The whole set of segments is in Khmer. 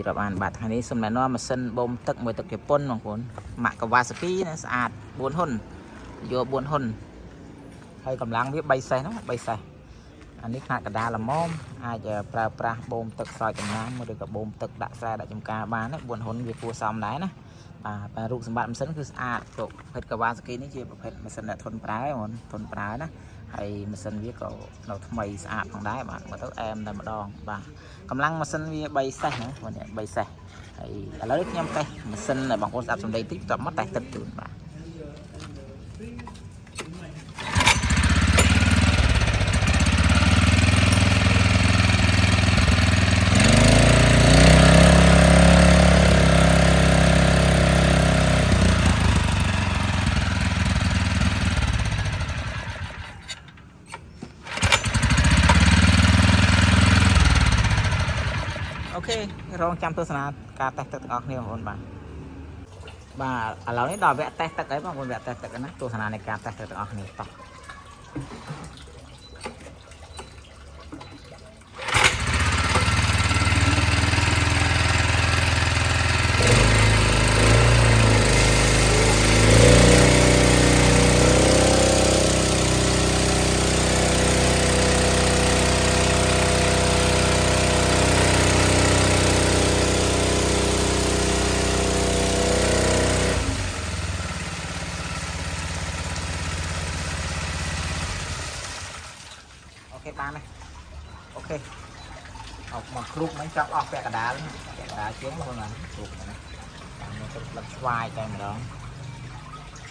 រាប់អានបាត់ថ្ងៃនេះសំណែនម៉ាស៊ីនបូមទឹកមួយទឹកជប៉ុនបងប្អូនម៉ាក់ Kawasaki ណាស្អាត4ហ៊ុនយក4ហ៊ុនហើយកម្លាំងវា3សេះហ្នឹង3សេះអានេះខ្នាតកដាលល្មមអាចប្រើប្រាស់បូមទឹកស្រោចដំណាំឬក៏បូមទឹកដាក់ស្រែដាក់ចំការបានណា4ហ៊ុនវាគួរសមដែរណាបាទរូបសម្បត្តិម៉ាស៊ីនគឺស្អាតប្រភេទ Kawasaki នេះជាប្រភេទម៉ាស៊ីនដែលធន់ប្រើហ្មងធន់ប្រើណាហើយម៉ាស៊ីនវាក៏នៅថ្មីស្អាតផងដែរបាទមើលទៅអែមតែម្ដងបាទកម្លាំងម៉ាស៊ីនវា3សេះណាបង3សេះហើយឥឡូវខ្ញុំតេស្តម៉ាស៊ីនឲ្យបងប្អូនស្ដាប់សំឡេងតិចបន្ទាប់មកតេស្តទឹកជូនបាទអូខេរងចាំទស្សនាការតេស្តទឹកទាំងអស់គ្នាបងប្អូនបាទឥឡូវនេះដល់វគ្គតេស្តទឹកហើយបងប្អូនវគ្គតេស្តទឹកណាទស្សនានៃការតេស្តទឹកទាំងអស់គ្នាតោះបានទេអូខេអត់មកគ្រូបមិនចាប់អស់ពាក់កដាលជាងបងប្អូនគ្រូបណាតាមមកទឹកផ្លឹកស្វាយតែម្ដង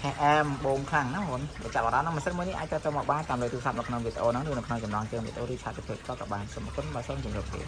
ឆេះអែមបូមខ្លាំងណាបងប្អូនចាប់អារម្មណ៍ម៉ាស៊ីនមួយនេះអាចទៅមកបានតាមលេខទូរស័ព្ទនៅក្នុងវីដេអូហ្នឹងឬនៅក្នុងចំណងជើងវីដេអូឬឆាតទៅពេកក៏បានសូមអរគុណបាទសូមជម្រាបលា